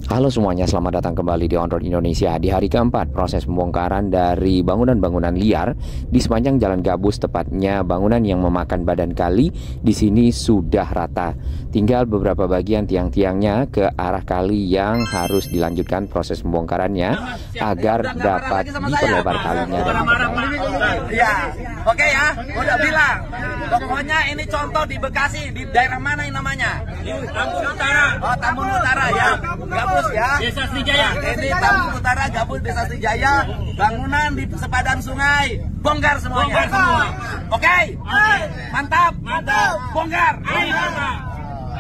Halo semuanya, selamat datang kembali di On Road Indonesia. Di hari keempat proses pembongkaran dari bangunan-bangunan liar di sepanjang Jalan Gabus, tepatnya bangunan yang memakan badan kali di sini sudah rata. Tinggal beberapa bagian tiang-tiangnya ke arah kali yang harus dilanjutkan proses pembongkarannya agar dapat diperlebar kalinya dan ya, oke ya, udah bilang. Pokoknya ini contoh di Bekasi, di daerah mana ini namanya? Tambun Utara. Oh, Tambun Utara ya. Gabus ya. Desa Srijaya. Ini Tambun Utara, Gabus, Desa Srijaya. Bangunan di sepadan sungai, bongkar semuanya. Bongkar semua. Oke. Mantap. Mantap. Bongkar.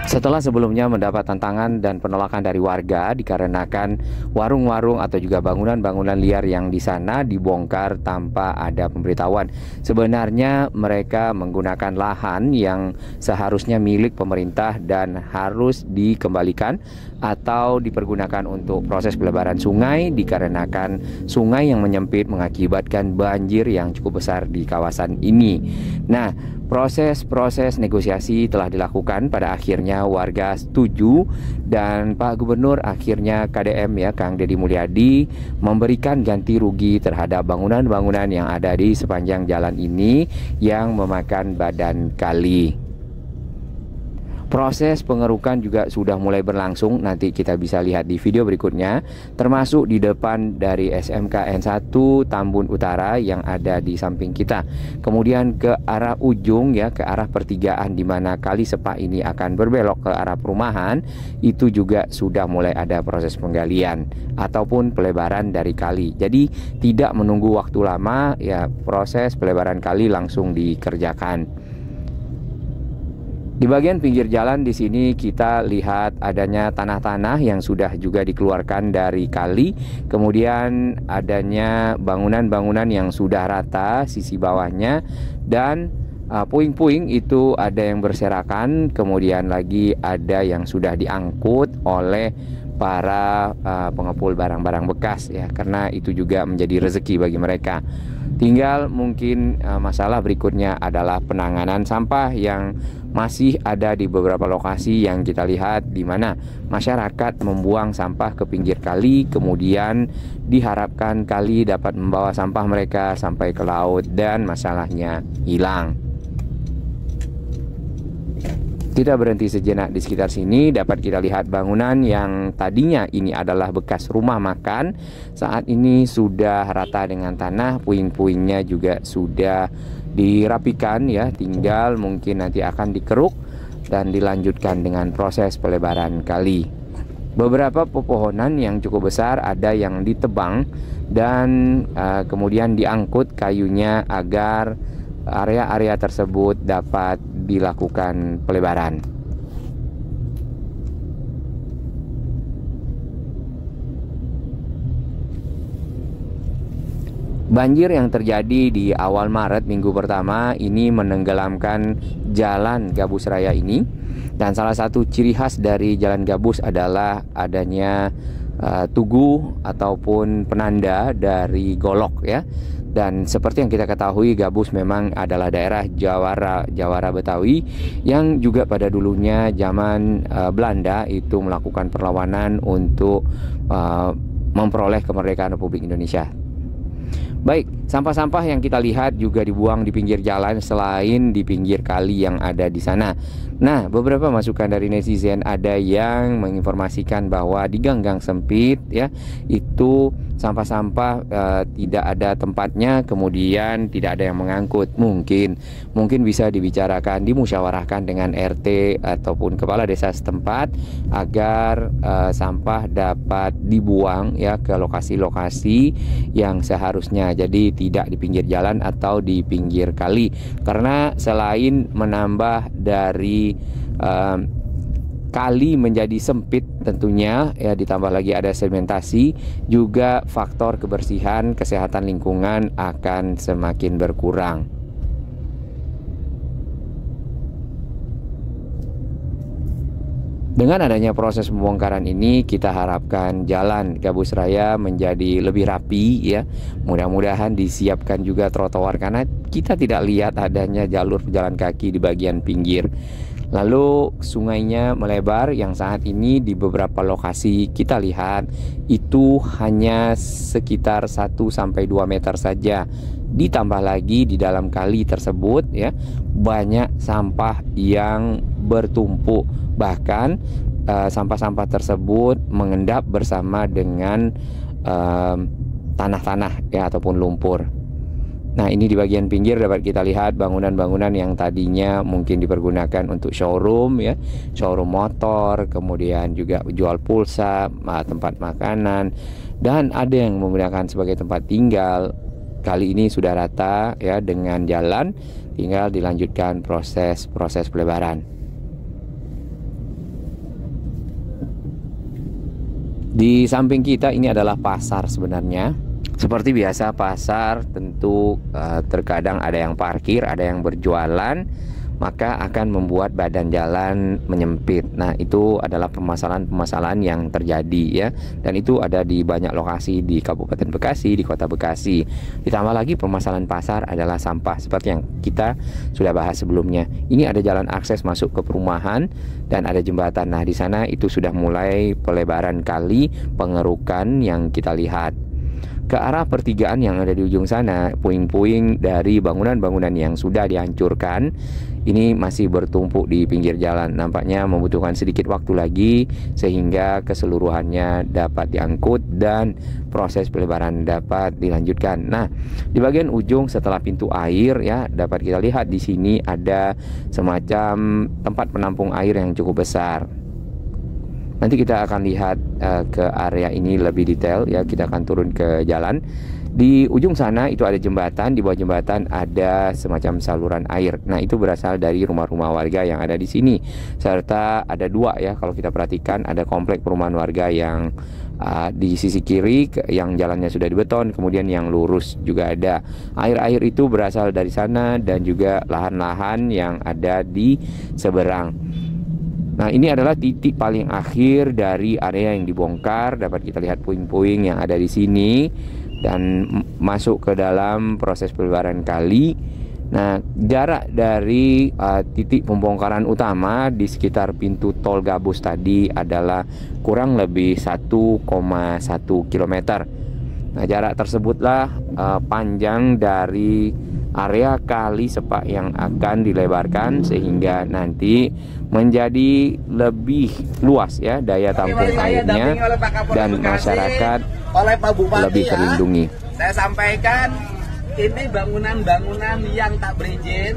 Setelah sebelumnya mendapat tantangan dan penolakan dari warga dikarenakan warung-warung atau juga bangunan-bangunan liar yang di sana dibongkar tanpa ada pemberitahuan. Sebenarnya mereka menggunakan lahan yang seharusnya milik pemerintah dan harus dikembalikan atau dipergunakan untuk proses pelebaran sungai dikarenakan sungai yang menyempit mengakibatkan banjir yang cukup besar di kawasan ini. Nah, proses negosiasi telah dilakukan, pada akhirnya warga setuju dan Pak Gubernur akhirnya KDM ya Kang Deddy Mulyadi memberikan ganti rugi terhadap bangunan-bangunan yang ada di sepanjang jalan ini yang memakan badan kali. Proses pengerukan juga sudah mulai berlangsung, nanti kita bisa lihat di video berikutnya, termasuk di depan dari SMK N1 Tambun Utara yang ada di samping kita. Kemudian ke arah ujung ya, ke arah pertigaan di mana kali sepak ini akan berbelok ke arah perumahan, itu juga sudah mulai ada proses penggalian ataupun pelebaran dari kali. Jadi tidak menunggu waktu lama ya, proses pelebaran kali langsung dikerjakan. Di bagian pinggir jalan di sini kita lihat adanya tanah-tanah yang sudah juga dikeluarkan dari kali. Kemudian adanya bangunan-bangunan yang sudah rata sisi bawahnya dan puing-puing itu ada yang berserakan. Kemudian lagi ada yang sudah diangkut oleh para pengepul barang-barang bekas ya, karena itu juga menjadi rezeki bagi mereka. Tinggal mungkin masalah berikutnya adalah penanganan sampah yang masih ada di beberapa lokasi yang kita lihat di mana masyarakat membuang sampah ke pinggir kali, kemudian diharapkan kali dapat membawa sampah mereka sampai ke laut dan masalahnya hilang. Kita berhenti sejenak di sekitar sini, dapat kita lihat bangunan yang tadinya ini adalah bekas rumah makan, saat ini sudah rata dengan tanah, puing-puingnya juga sudah dirapikan ya, tinggal mungkin nanti akan dikeruk dan dilanjutkan dengan proses pelebaran kali. Beberapa pepohonan yang cukup besar ada yang ditebang dan kemudian diangkut kayunya agar area-area tersebut dapat dilakukan pelebaran. Banjir yang terjadi di awal Maret minggu pertama ini menenggelamkan jalan Gabus Raya ini, dan salah satu ciri khas dari jalan Gabus adalah adanya tugu ataupun penanda dari golok ya. Dan seperti yang kita ketahui, Gabus memang adalah daerah Jawara Betawi yang juga pada dulunya zaman Belanda itu melakukan perlawanan untuk memperoleh kemerdekaan Republik Indonesia. Baik, sampah-sampah yang kita lihat juga dibuang di pinggir jalan selain di pinggir kali yang ada di sana. Nah, beberapa masukan dari netizen ada yang menginformasikan bahwa di gang-gang sempit ya, itu sampah-sampah tidak ada tempatnya, kemudian tidak ada yang mengangkut. Mungkin bisa dibicarakan, dimusyawarahkan dengan RT ataupun kepala desa setempat agar sampah dapat dibuang ya ke lokasi-lokasi yang seharusnya. Jadi tidak di pinggir jalan atau di pinggir kali, karena selain menambah dari kali menjadi sempit tentunya ya, ditambah lagi ada sedimentasi, juga faktor kebersihan kesehatan lingkungan akan semakin berkurang. Dengan adanya proses pembongkaran ini, kita harapkan jalan Gabus Raya menjadi lebih rapi ya. Mudah-mudahan disiapkan juga trotoar, karena kita tidak lihat adanya jalur pejalan kaki di bagian pinggir. Lalu sungainya melebar yang saat ini di beberapa lokasi kita lihat itu hanya sekitar 1-2 meter saja. Ditambah lagi di dalam kali tersebut ya, banyak sampah yang bertumpuk. Bahkan sampah-sampah tersebut mengendap bersama dengan tanah-tanah ya ataupun lumpur. Nah, ini di bagian pinggir dapat kita lihat bangunan-bangunan yang tadinya mungkin dipergunakan untuk showroom ya, showroom motor, kemudian juga jual pulsa, tempat makanan, dan ada yang menggunakan sebagai tempat tinggal. Kali ini sudah rata ya dengan jalan, tinggal dilanjutkan proses pelebaran. Di samping kita ini adalah pasar sebenarnya. Seperti biasa pasar tentu terkadang ada yang parkir, ada yang berjualan, maka akan membuat badan jalan menyempit. Nah, itu adalah permasalahan-permasalahan yang terjadi ya. Dan itu ada di banyak lokasi di Kabupaten Bekasi, di Kota Bekasi. Ditambah lagi permasalahan pasar adalah sampah seperti yang kita sudah bahas sebelumnya. Ini ada jalan akses masuk ke perumahan dan ada jembatan. Nah, di sana itu sudah mulai pelebaran kali, pengerukan yang kita lihat. Ke arah pertigaan yang ada di ujung sana, puing-puing dari bangunan-bangunan yang sudah dihancurkan ini masih bertumpuk di pinggir jalan. Nampaknya membutuhkan sedikit waktu lagi sehingga keseluruhannya dapat diangkut dan proses pelebaran dapat dilanjutkan. Nah, di bagian ujung setelah pintu air ya, dapat kita lihat di sini ada semacam tempat penampung air yang cukup besar. Nanti kita akan lihat ke area ini lebih detail ya, kita akan turun ke jalan. Di ujung sana itu ada jembatan, di bawah jembatan ada semacam saluran air. Nah, itu berasal dari rumah-rumah warga yang ada di sini. Serta ada dua ya, kalau kita perhatikan ada komplek perumahan warga yang di sisi kiri yang jalannya sudah dibeton, kemudian yang lurus juga ada. Air-air itu berasal dari sana dan juga lahan-lahan yang ada di seberang. Nah, ini adalah titik paling akhir dari area yang dibongkar. Dapat kita lihat puing-puing yang ada di sini dan masuk ke dalam proses pelebaran kali. Nah, jarak dari titik pembongkaran utama di sekitar pintu tol Gabus tadi adalah kurang lebih 1,1 km. Nah, jarak tersebutlah panjang dari area kali sepak yang akan dilebarkan sehingga nanti menjadi lebih luas ya daya tampung airnya dan masyarakat oleh Pak Bupati lebih terlindungi. Saya sampaikan ini bangunan-bangunan yang tak berizin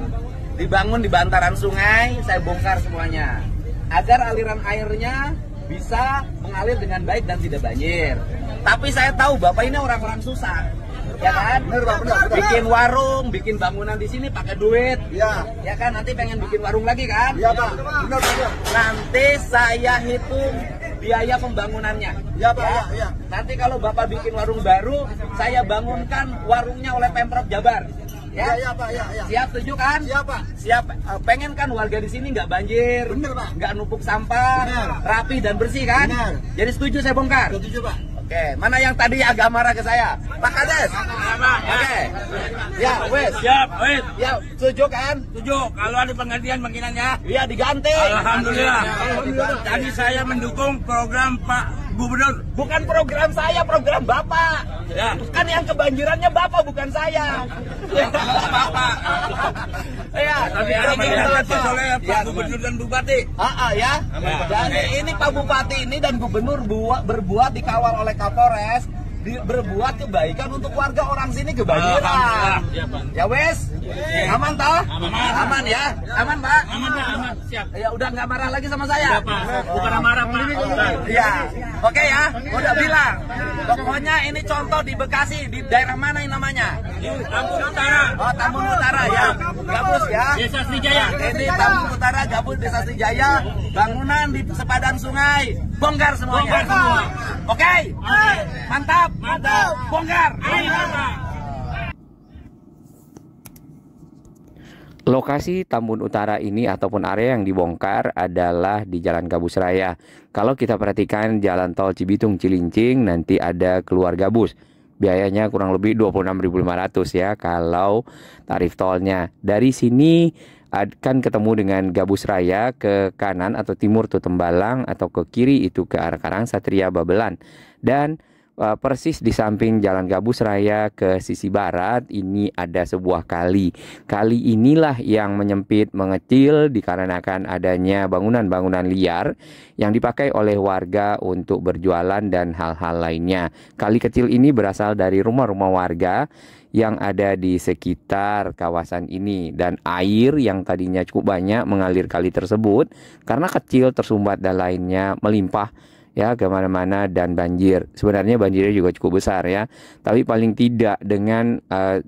dibangun di bantaran sungai, saya bongkar semuanya agar aliran airnya bisa mengalir dengan baik dan tidak banjir. Tapi saya tahu Bapak ini orang-orang susah, ya kan? Benar. Bikin warung, bikin bangunan di sini pakai duit, ya kan? Nanti pengen bikin warung lagi kan? Iya Pak. Benar. Nanti saya hitung biaya pembangunannya. Ya Pak. Ya. Nanti kalau Bapak bikin warung baru, saya bangunkan warungnya oleh Pemprov Jabar. Ya, Pak. Ya. Siap, setuju kan? Siap Pak. Siap. Pengen kan warga di sini nggak banjir, nggak numpuk sampah, rapi dan bersih kan? Benar. Jadi setuju saya bongkar. Setuju Pak. Oke, mana yang tadi agak marah ke saya? Pak Kades? Oke. Ya, wes. Siap, wes. Ya, setuju kan? Setuju. Kalau ada penggantian bangunannya, Iya, diganti. Alhamdulillah. Tadi saya mendukung program Pak Gubernur. Bukan program saya, program Bapak. Ya. Kan yang kebanjirannya Bapak, bukan saya. Bapak. Ya, Tapi ada penggantian oleh Pak Gubernur dan Bupati. ya. Jadi ini Pak Bupati ini dan Gubernur berbuat dikawal oleh Kapolres, berbuat kebaikan untuk warga orang sini kebanjiran. Ya wes, aman toh? Aman ya, aman Pak. Aman, siap. Ya udah nggak marah lagi sama saya. Bukan marah Pak. Ya, oke ya, udah bilang. Pokoknya ini contoh di Bekasi, di daerah mana ini namanya? Tambun Utara. Oh, Tambun Utara ya, Gabus ya. Desa Srijaya. Ini Tambun Utara, Gabus, Desa Srijaya. Bangunan di sepadan sungai, bongkar semuanya. Bongkar semua. Oke, mantap, bongkar. Lokasi Tambun Utara ini ataupun area yang dibongkar adalah di Jalan Gabus Raya. Kalau kita perhatikan jalan tol Cibitung Cilincing nanti ada keluar Gabus. Biayanya kurang lebih 26.500 ya kalau tarif tolnya. Dari sini akan ketemu dengan Gabus Raya, ke kanan atau timur itu Tembalang, atau ke kiri itu ke arah Karang Satria Babelan. Dan persis di samping Jalan Gabus Raya ke sisi barat ini ada sebuah kali. Kali inilah yang menyempit, mengecil dikarenakan adanya bangunan-bangunan liar yang dipakai oleh warga untuk berjualan dan hal-hal lainnya. Kali kecil ini berasal dari rumah-rumah warga yang ada di sekitar kawasan ini, dan air yang tadinya cukup banyak mengalir kali tersebut karena kecil, tersumbat dan lainnya melimpah ya kemana-mana dan banjir. Sebenarnya banjirnya juga cukup besar ya, tapi paling tidak dengan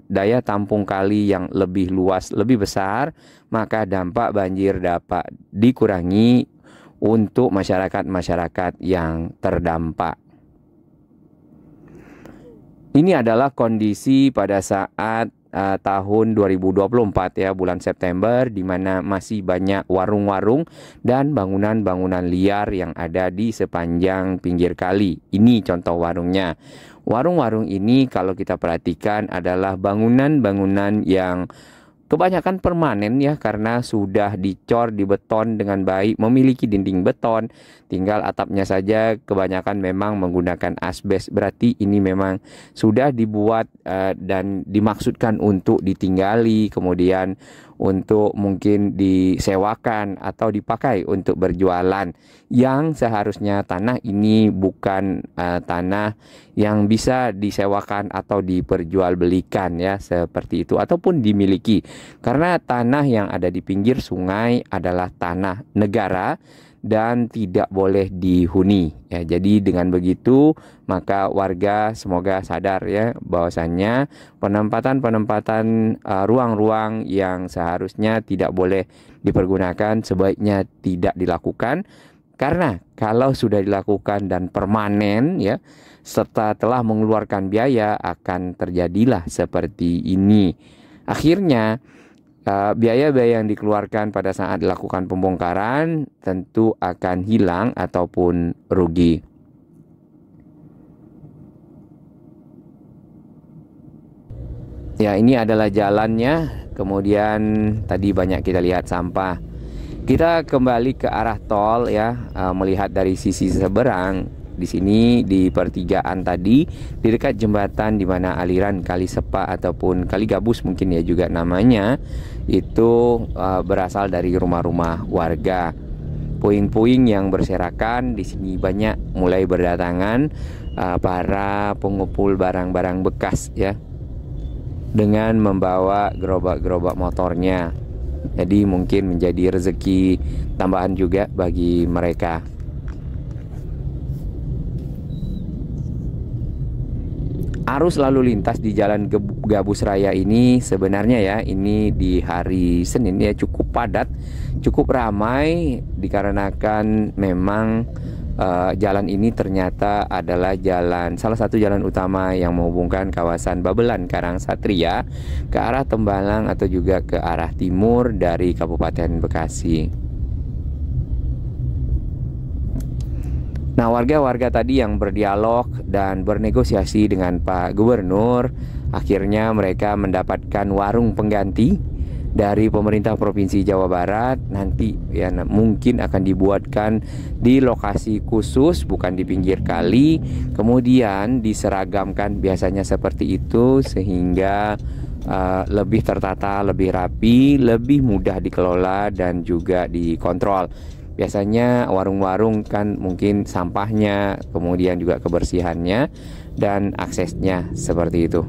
daya tampung kali yang lebih luas, lebih besar, maka dampak banjir dapat dikurangi untuk masyarakat-masyarakat yang terdampak. Ini adalah kondisi pada saat tahun 2024 ya, bulan September, di mana masih banyak warung-warung dan bangunan-bangunan liar yang ada di sepanjang pinggir kali. Ini contoh warungnya. Warung-warung ini kalau kita perhatikan adalah bangunan-bangunan yang kebanyakan permanen ya, karena sudah dicor, dibeton dengan baik, memiliki dinding beton, tinggal atapnya saja kebanyakan memang menggunakan asbes. Berarti ini memang sudah dibuat dan dimaksudkan untuk ditinggali, kemudian untuk mungkin disewakan atau dipakai untuk berjualan, yang seharusnya tanah ini bukan tanah yang bisa disewakan atau diperjualbelikan ya, seperti itu, ataupun dimiliki, karena tanah yang ada di pinggir sungai adalah tanah negara dan tidak boleh dihuni ya. Jadi dengan begitu maka warga semoga sadar ya, bahwasannya penempatan ruang-ruang yang seharusnya tidak boleh dipergunakan sebaiknya tidak dilakukan, karena kalau sudah dilakukan dan permanen ya, serta telah mengeluarkan biaya, akan terjadilah seperti ini. Akhirnya biaya-biaya yang dikeluarkan pada saat dilakukan pembongkaran tentu akan hilang ataupun rugi. Ya, ini adalah jalannya. Kemudian tadi banyak kita lihat sampah. Kita kembali ke arah tol ya, melihat dari sisi seberang. Di sini di pertigaan tadi, di dekat jembatan di mana aliran Kali Sepa ataupun Kali Gabus mungkin ya juga namanya, itu berasal dari rumah-rumah warga. Puing-puing yang berserakan di sini banyak mulai berdatangan para pengumpul barang-barang bekas ya, dengan membawa gerobak-gerobak motornya. Jadi mungkin menjadi rezeki tambahan juga bagi mereka. Arus lalu lintas di Jalan Gabus Raya ini sebenarnya ya, ini di hari Senin ya cukup padat, cukup ramai, dikarenakan memang jalan ini ternyata adalah salah satu jalan utama yang menghubungkan kawasan Babelan Karang Satria ke arah Tembalang atau juga ke arah timur dari Kabupaten Bekasi. Nah, warga-warga tadi yang berdialog dan bernegosiasi dengan Pak Gubernur, akhirnya mereka mendapatkan warung pengganti dari pemerintah Provinsi Jawa Barat. Nanti ya mungkin akan dibuatkan di lokasi khusus, bukan di pinggir kali, kemudian diseragamkan biasanya seperti itu, sehingga lebih tertata, lebih rapi, lebih mudah dikelola dan juga dikontrol. Biasanya warung-warung kan mungkin sampahnya, kemudian juga kebersihannya dan aksesnya seperti itu.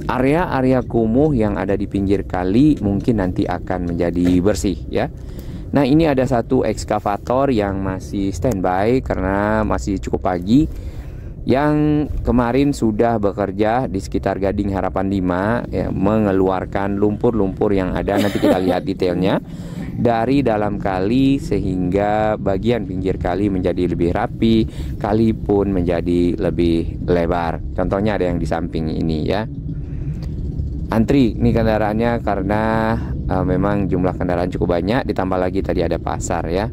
Area-area kumuh yang ada di pinggir kali mungkin nanti akan menjadi bersih ya. Nah, ini ada satu ekskavator yang masih standby karena masih cukup pagi, yang kemarin sudah bekerja di sekitar Gading Harapan 5 ya, mengeluarkan lumpur-lumpur yang ada, nanti kita lihat detailnya, dari dalam kali sehingga bagian pinggir kali menjadi lebih rapi, kali pun menjadi lebih lebar. Contohnya ada yang di samping ini ya. Antri ini kendaraannya karena memang jumlah kendaraan cukup banyak, ditambah lagi tadi ada pasar ya.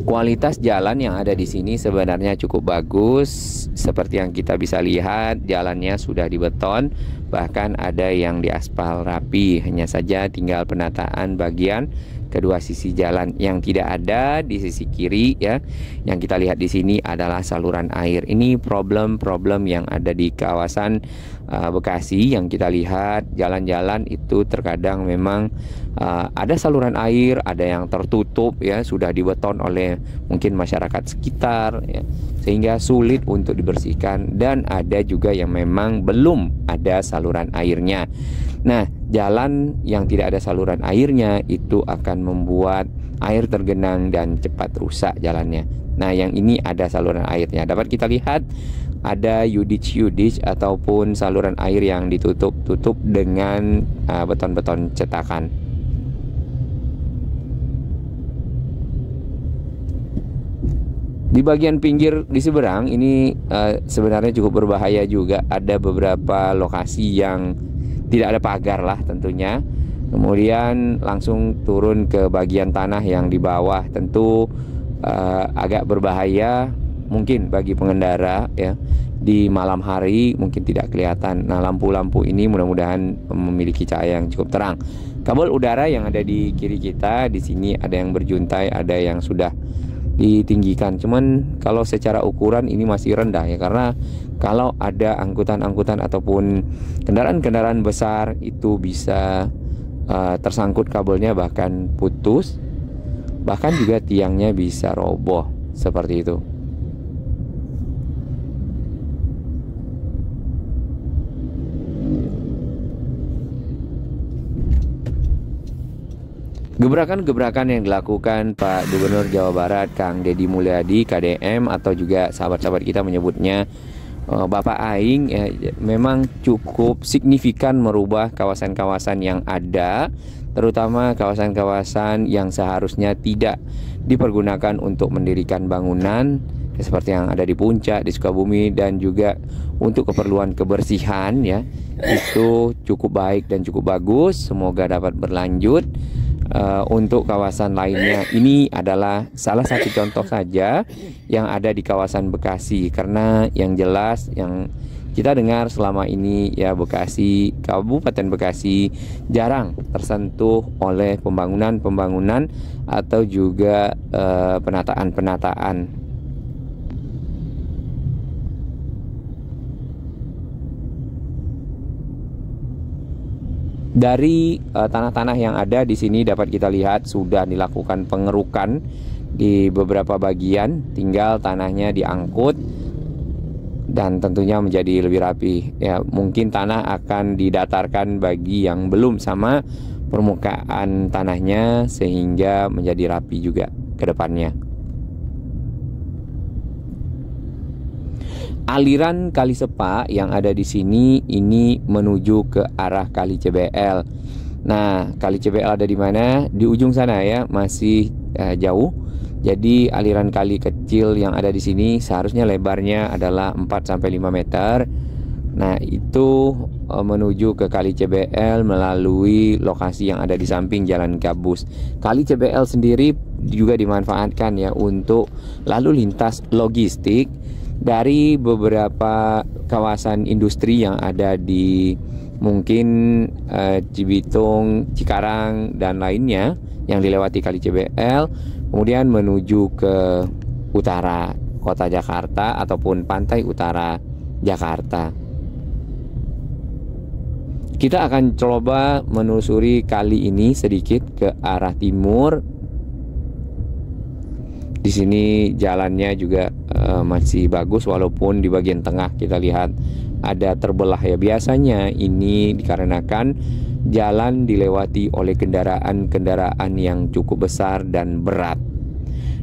Kualitas jalan yang ada di sini sebenarnya cukup bagus. Seperti yang kita bisa lihat, jalannya sudah dibeton, bahkan ada yang diaspal rapi. Hanya saja tinggal penataan bagian kedua sisi jalan. Yang tidak ada di sisi kiri ya. Yang kita lihat di sini adalah saluran air. Ini problem-problem yang ada di kawasan Bekasi. Yang kita lihat jalan-jalan itu terkadang memang ada saluran air, ada yang tertutup ya, sudah dibeton oleh mungkin masyarakat sekitar ya, sehingga sulit untuk dibersihkan, dan ada juga yang memang belum ada saluran airnya. Nah, jalan yang tidak ada saluran airnya itu akan membuat air tergenang dan cepat rusak jalannya. Nah, yang ini ada saluran airnya. Dapat kita lihat ada yudich ataupun saluran air yang ditutup dengan beton-beton cetakan. Di bagian pinggir di seberang ini sebenarnya cukup berbahaya juga. Ada beberapa lokasi yang tidak ada pagar lah tentunya. Kemudian langsung turun ke bagian tanah yang di bawah. Tentu agak berbahaya mungkin bagi pengendara ya. Di malam hari mungkin tidak kelihatan. Nah, lampu-lampu ini mudah-mudahan memiliki cahaya yang cukup terang. Kabel udara yang ada di kiri kita di sini ada yang berjuntai, ada yang sudah ditinggikan. Cuman kalau secara ukuran ini masih rendah ya, karena kalau ada angkutan-angkutan ataupun kendaraan-kendaraan besar itu bisa tersangkut kabelnya, bahkan putus, bahkan juga tiangnya bisa roboh seperti itu. Gebrakan-gebrakan yang dilakukan Pak Gubernur Jawa Barat, Kang Deddy Mulyadi, KDM, atau juga sahabat-sahabat kita menyebutnya Bapak Aing ya, memang cukup signifikan merubah kawasan-kawasan yang ada, terutama kawasan-kawasan yang seharusnya tidak dipergunakan untuk mendirikan bangunan seperti yang ada di Puncak, di Sukabumi, dan juga untuk keperluan kebersihan ya. Itu cukup baik dan cukup bagus, semoga dapat berlanjut. Untuk kawasan lainnya, ini adalah salah satu contoh saja yang ada di kawasan Bekasi, karena yang jelas yang kita dengar selama ini ya, Bekasi, Kabupaten Bekasi jarang tersentuh oleh pembangunan atau juga penataan. Dari tanah-tanah yang ada di sini dapat kita lihat sudah dilakukan pengerukan di beberapa bagian, tinggal tanahnya diangkut dan tentunya menjadi lebih rapi. Ya, mungkin tanah akan didatarkan bagi yang belum sama permukaan tanahnya sehingga menjadi rapi juga ke depannya. Aliran Kali Sepa yang ada di sini ini menuju ke arah Kali CBL. Nah, Kali CBL ada di mana? Di ujung sana ya, masih jauh. Jadi aliran kali kecil yang ada di sini seharusnya lebarnya adalah 4-5 meter. Nah, itu menuju ke Kali CBL melalui lokasi yang ada di samping Jalan Gabus. Kali CBL sendiri juga dimanfaatkan ya untuk lalu lintas logistik dari beberapa kawasan industri yang ada di mungkin Cibitung, Cikarang, dan lainnya yang dilewati Kali CBL, kemudian menuju ke utara kota Jakarta ataupun pantai utara Jakarta. Kita akan coba menelusuri kali ini sedikit ke arah timur. Di sini jalannya juga masih bagus, walaupun di bagian tengah kita lihat ada terbelah ya. Biasanya ini dikarenakan jalan dilewati oleh kendaraan-kendaraan yang cukup besar dan berat.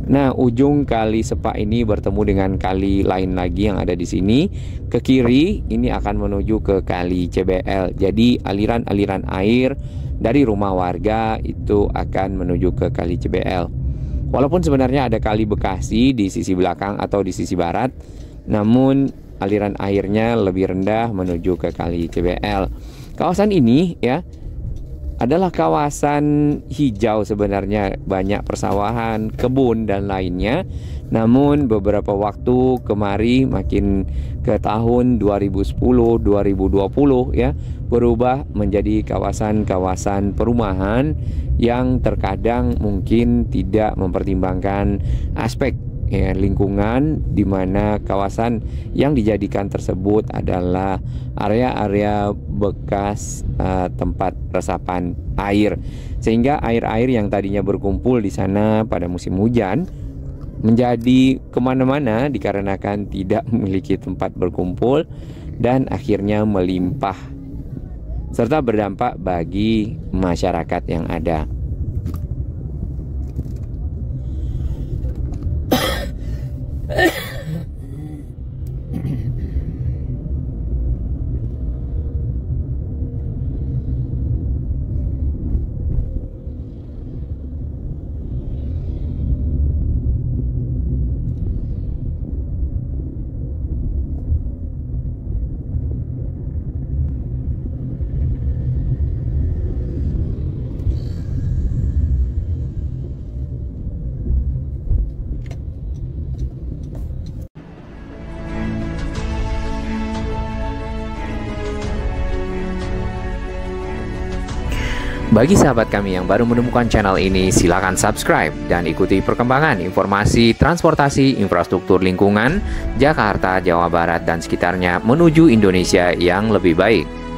Nah, ujung Kali Sepa ini bertemu dengan kali lain lagi yang ada di sini. Ke kiri ini akan menuju ke Kali CBL. Jadi aliran-aliran air dari rumah warga itu akan menuju ke Kali CBL. Walaupun sebenarnya ada Kali Bekasi di sisi belakang atau di sisi barat, namun aliran airnya lebih rendah menuju ke Kali CBL. Kawasan ini ya adalah kawasan hijau sebenarnya, banyak persawahan, kebun dan lainnya. Namun beberapa waktu kemari, makin ke tahun 2010-2020 ya, berubah menjadi kawasan-kawasan perumahan yang terkadang mungkin tidak mempertimbangkan aspek ya, lingkungan, di mana kawasan yang dijadikan tersebut adalah area-area bekas tempat resapan air, sehingga air-air yang tadinya berkumpul di sana pada musim hujan menjadi kemana-mana dikarenakan tidak memiliki tempat berkumpul dan akhirnya melimpah serta berdampak bagi masyarakat yang ada. Bagi sahabat kami yang baru menemukan channel ini, silakan subscribe dan ikuti perkembangan informasi transportasi infrastruktur lingkungan Jakarta, Jawa Barat, dan sekitarnya menuju Indonesia yang lebih baik.